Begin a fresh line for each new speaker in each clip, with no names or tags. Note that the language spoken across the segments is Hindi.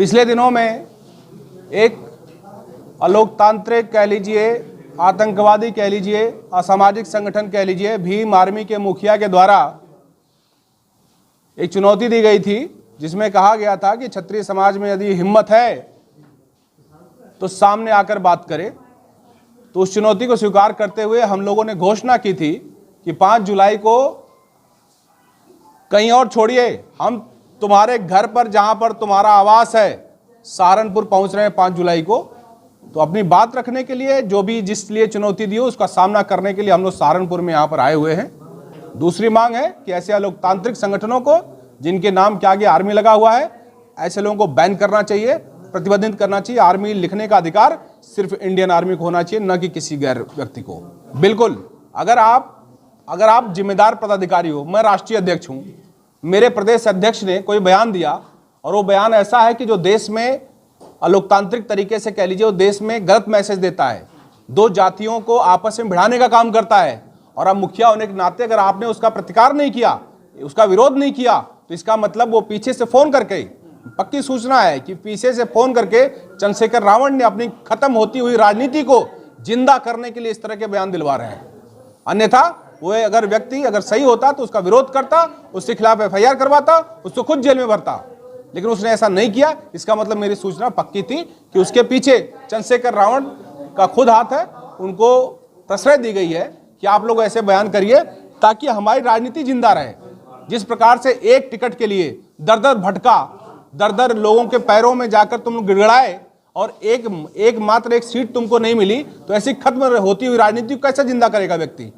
पिछले दिनों में एक अलोकतांत्रिक कह लीजिए, आतंकवादी कह लीजिए, असामाजिक संगठन कह लीजिए, भीम आर्मी के मुखिया के द्वारा एक चुनौती दी गई थी, जिसमें कहा गया था कि क्षत्रिय समाज में यदि हिम्मत है तो सामने आकर बात करे। तो उस चुनौती को स्वीकार करते हुए हम लोगों ने घोषणा की थी कि 5 जुलाई को कहीं और छोड़िए, हम तुम्हारे घर पर जहां पर तुम्हारा आवास है सहारनपुर पहुंच रहे हैं 5 जुलाई को। तो अपनी बात रखने के लिए, जो भी जिस लिए चुनौती दी हो उसका सामना करने के लिए हम लोग सहारनपुर में यहां पर आए हुए हैं। दूसरी मांग है कि ऐसे लोकतांत्रिक संगठनों को जिनके नाम के आगे आर्मी लगा हुआ है, ऐसे लोगों को बैन करना चाहिए, प्रतिबंधित करना चाहिए। आर्मी लिखने का अधिकार सिर्फ इंडियन आर्मी को होना चाहिए, न कि किसी गैर व्यक्ति को। बिल्कुल, अगर आप जिम्मेदार पदाधिकारी हो, मैं राष्ट्रीय अध्यक्ष हूं, मेरे प्रदेश अध्यक्ष ने कोई बयान दिया और वो बयान ऐसा है कि जो देश में अलोकतांत्रिक तरीके से कह लीजिए, वो देश में गलत मैसेज देता है, 2 जातियों को आपस में भिड़ाने का काम करता है, और अब मुखिया होने के नाते अगर आपने उसका प्रतिकार नहीं किया, उसका विरोध नहीं किया, तो इसका मतलब वो पीछे से फोन करके, पक्की सूचना है कि पीछे से फोन करके चंद्रशेखर रावण ने अपनी खत्म होती हुई राजनीति को जिंदा करने के लिए इस तरह के बयान दिलवा रहे हैं। अन्यथा वो अगर व्यक्ति अगर सही होता तो उसका विरोध करता, उसके खिलाफ FIR करवाता, उसको खुद जेल में भरता, लेकिन उसने ऐसा नहीं किया। इसका मतलब मेरी सूचना पक्की थी कि उसके पीछे चंद्रशेखर रावण का खुद हाथ है। उनको प्रश्रय दी गई है कि आप लोग ऐसे बयान करिए ताकि हमारी राजनीति जिंदा रहे। जिस प्रकार से एक टिकट के लिए दर-दर भटका, दर-दर लोगों के पैरों में जाकर तुम गिड़गिड़ाए और मात्र एक सीट तुमको नहीं मिली, तो ऐसी खत्म होती हुई राजनीति को कैसे जिंदा करेगा व्यक्ति?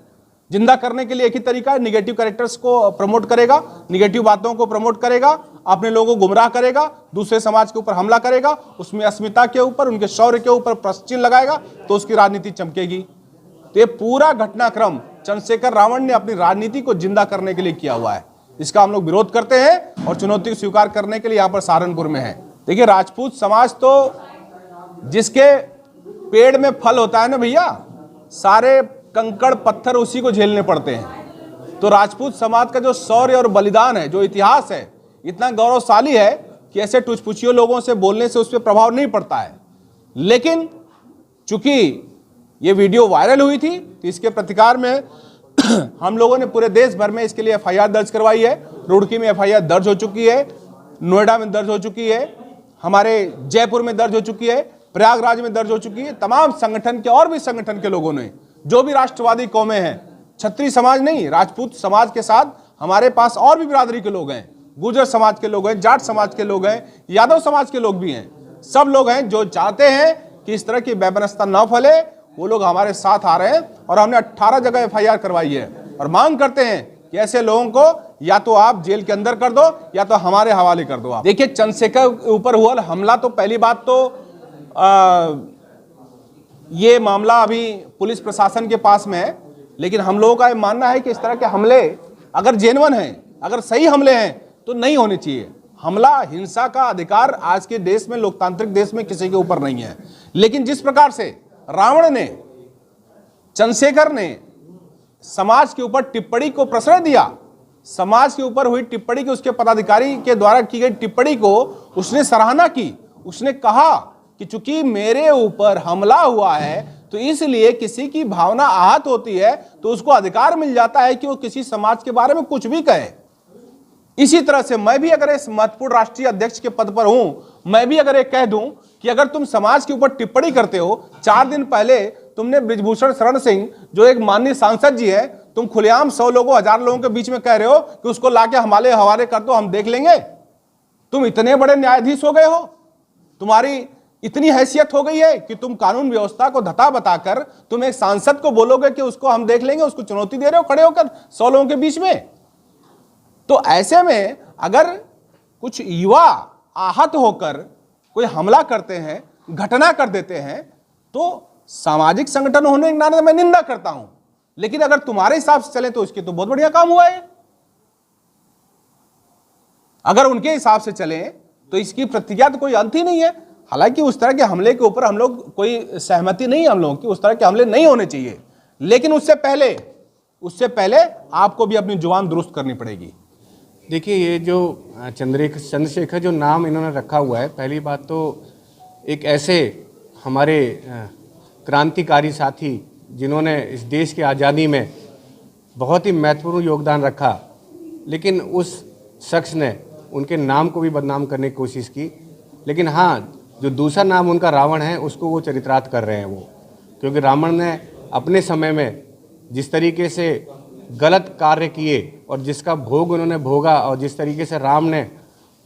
जिंदा करने के लिए एक ही तरीका है, निगेटिव कैरेक्टर्स को प्रमोट करेगा, निगेटिव बातों को प्रमोट करेगा, अपने लोगों को गुमराह करेगा, दूसरे समाज के ऊपर हमला करेगा, उसमें अस्मिता के ऊपर, उनके शौर्य के ऊपर प्रश्न चिन्ह लगाएगा, तो उसकी राजनीति चमकेगी। तो ये पूरा घटनाक्रम चंद्रशेखर रावण ने अपनी राजनीति को जिंदा करने के लिए किया हुआ है। इसका हम लोग विरोध करते हैं और चुनौती को स्वीकार करने के लिए यहाँ पर सहारनपुर में है। देखिए, राजपूत समाज तो जिसके पेड़ में फल होता है ना भैया, सारे कंकड़ पत्थर उसी को झेलने पड़ते हैं। तो राजपूत समाज का जो शौर्य और बलिदान है, जो इतिहास है, इतना गौरवशाली है कि ऐसे टुचपुचियों लोगों से बोलने से उस पर प्रभाव नहीं पड़ता है। लेकिन चूंकि ये वीडियो वायरल हुई थी, तो इसके प्रतिकार में हम लोगों ने पूरे देश भर में इसके लिए FIR दर्ज करवाई है। रुड़की में FIR दर्ज हो चुकी है, नोएडा में दर्ज हो चुकी है, हमारे जयपुर में दर्ज हो चुकी है, प्रयागराज में दर्ज हो चुकी है। तमाम संगठन के और भी संगठन के लोगों ने, जो भी राष्ट्रवादी कौमें हैं, क्षत्रिय समाज नहीं, राजपूत समाज के साथ हमारे पास और भी बिरादरी के लोग हैं, गुर्जर समाज के लोग हैं, जाट समाज के लोग हैं, यादव समाज के लोग भी हैं। सब लोग हैं जो चाहते हैं कि इस तरह की बेबनस्ता न फैले, वो लोग हमारे साथ आ रहे हैं। और हमने 18 जगह FIR करवाई है और मांग करते हैं कि ऐसे लोगों को या तो आप जेल के अंदर कर दो या तो हमारे हवाले कर दो। आप देखिए, चंद्रशेखर के ऊपर हुआ हमला, तो पहली बात तो ये मामला अभी पुलिस प्रशासन के पास में है, लेकिन हम लोगों का ये मानना है कि इस तरह के हमले अगर जेन्युइन हैं, अगर सही हमले हैं, तो नहीं होने चाहिए। हमला, हिंसा का अधिकार आज के देश में, लोकतांत्रिक देश में किसी के ऊपर नहीं है। लेकिन जिस प्रकार से रावण ने, चंद्रशेखर ने समाज के ऊपर टिप्पणी को प्रश्रय दिया, समाज के ऊपर हुई टिप्पणी की, उसके पदाधिकारी के द्वारा की गई टिप्पणी को उसने सराहना की। उसने कहा कि चूंकि मेरे ऊपर हमला हुआ है, तो इसलिए किसी की भावना आहत होती है तो उसको अधिकार मिल जाता है कि वो किसी समाज के बारे में कुछ भी कहे। इसी तरह से मैं भी अगर इस महत्वपूर्ण राष्ट्रीय अध्यक्ष के पद पर हूं, मैं भी अगर ये कह दूं कि अगर तुम समाज के ऊपर टिप्पणी करते हो, 4 दिन पहले तुमने बृजभूषण शरण सिंह, जो एक माननीय सांसद जी है, तुम खुलेआम 100 लोगों, 1000 लोगों के बीच में कह रहे हो कि उसको लाके हमारे हवाले कर दो, हम देख लेंगे। तुम इतने बड़े न्यायाधीश हो गए हो, तुम्हारी इतनी हैसियत हो गई है कि तुम कानून व्यवस्था को धता बताकर तुम एक सांसद को बोलोगे कि उसको हम देख लेंगे, उसको चुनौती दे रहे हो खड़े होकर 100 लोगों के बीच में। तो ऐसे में अगर कुछ युवा आहत होकर कोई हमला करते हैं, घटना कर देते हैं, तो सामाजिक संगठन होने के नाते मैं निंदा करता हूं। लेकिन अगर तुम्हारे हिसाब से चले तो इसके तो बहुत बढ़िया काम हुआ है। अगर उनके हिसाब से चले तो इसकी प्रतिक्रिया तो कोई अंत ही नहीं है। हालांकि उस तरह के हमले के ऊपर हम लोग कोई सहमति नहीं है हम लोगों की, उस तरह के हमले नहीं होने चाहिए। लेकिन उससे पहले आपको भी अपनी जुबान दुरुस्त करनी पड़ेगी।
देखिए, ये जो चंद्रशेखर जो नाम इन्होंने रखा हुआ है, पहली बात तो एक ऐसे हमारे क्रांतिकारी साथी जिन्होंने इस देश की आज़ादी में बहुत ही महत्वपूर्ण योगदान रखा, लेकिन उस शख्स ने उनके नाम को भी बदनाम करने की कोशिश की। लेकिन हाँ, जो दूसरा नाम उनका रावण है, उसको वो चरितार्थ कर रहे हैं वो, क्योंकि रावण ने अपने समय में जिस तरीके से गलत कार्य किए और जिसका भोग उन्होंने भोगा और जिस तरीके से राम ने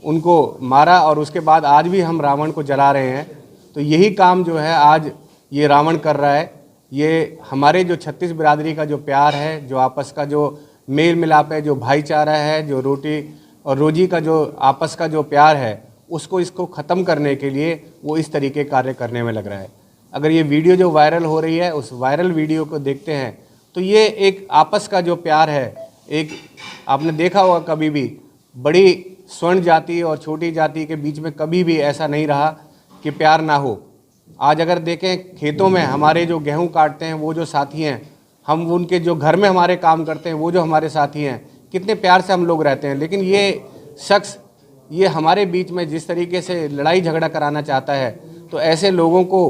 उनको मारा और उसके बाद आज भी हम रावण को जला रहे हैं, तो यही काम जो है आज ये रावण कर रहा है। ये हमारे जो 36 बिरादरी का जो प्यार है, जो आपस का जो मेल मिलाप है, जो भाईचारा है, जो रोटी और रोजी का जो आपस का जो प्यार है, इसको ख़त्म करने के लिए वो इस तरीके कार्य करने में लग रहा है। अगर ये वीडियो जो वायरल हो रही है, उस वायरल वीडियो को देखते हैं तो ये एक आपस का जो प्यार है, एक आपने देखा होगा कभी भी बड़ी स्वर्ण जाति और छोटी जाति के बीच में कभी भी ऐसा नहीं रहा कि प्यार ना हो। आज अगर देखें खेतों में हमारे जो गेहूं काटते हैं वो जो साथी हैं, हम उनके जो घर में हमारे काम करते हैं वो जो हमारे साथी हैं, कितने प्यार से हम लोग रहते हैं। लेकिन ये शख्स ये हमारे बीच में जिस तरीके से लड़ाई झगड़ा कराना चाहता है, तो ऐसे लोगों को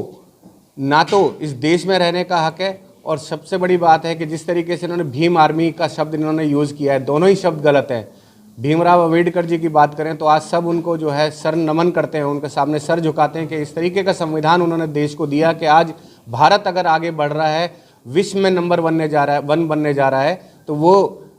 ना तो इस देश में रहने का हक है, और सबसे बड़ी बात है कि जिस तरीके से इन्होंने भीम आर्मी का शब्द इन्होंने यूज़ किया है, दोनों ही शब्द गलत हैं। भीमराव अम्बेडकर जी की बात करें तो आज सब उनको जो है सर नमन करते हैं, उनके सामने सर झुकाते हैं कि इस तरीके का संविधान उन्होंने देश को दिया कि आज भारत अगर आगे बढ़ रहा है, विश्व में नंबर 1 बनने जा रहा है, तो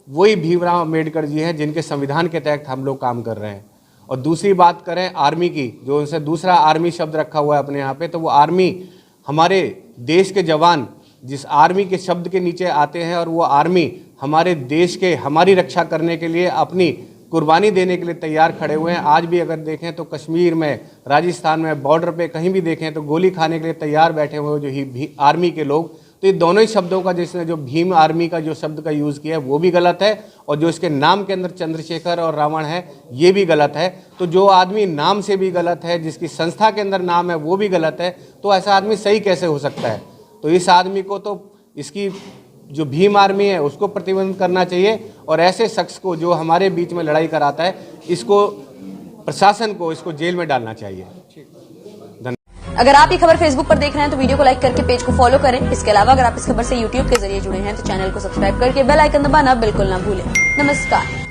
वही भीमराव अम्बेडकर जी हैं जिनके संविधान के तहत हम लोग काम कर रहे हैं। और दूसरी बात करें आर्मी की, जो उनसे दूसरा आर्मी शब्द रखा हुआ है अपने यहाँ पे, तो वो आर्मी हमारे देश के जवान जिस आर्मी के शब्द के नीचे आते हैं, और वो आर्मी हमारे देश के हमारी रक्षा करने के लिए अपनी कुर्बानी देने के लिए तैयार खड़े हुए हैं। आज भी अगर देखें तो कश्मीर में, राजस्थान में, बॉर्डर पे कहीं भी देखें तो गोली खाने के लिए तैयार बैठे हुए जो ही आर्मी के लोग। तो ये दोनों ही शब्दों का जिसने जो भीम आर्मी का जो शब्द का यूज़ किया है वो भी गलत है, और जो इसके नाम के अंदर चंद्रशेखर और रावण है ये भी गलत है। तो जो आदमी नाम से भी गलत है, जिसकी संस्था के अंदर नाम है वो भी गलत है, तो ऐसा आदमी सही कैसे हो सकता है? तो इस आदमी को तो इसकी जो भीम आर्मी है उसको प्रतिबंध करना चाहिए, और ऐसे शख्स को जो हमारे बीच में लड़ाई कराता है, इसको प्रशासन को इसको जेल में डालना चाहिए।
अगर आप ये खबर फेसबुक पर देख रहे हैं तो वीडियो को लाइक करके पेज को फॉलो करें। इसके अलावा अगर आप इस खबर से यूट्यूब के जरिए जुड़े हैं तो चैनल को सब्सक्राइब करके बेल आइकन दबाना बिल्कुल ना भूलें। नमस्कार।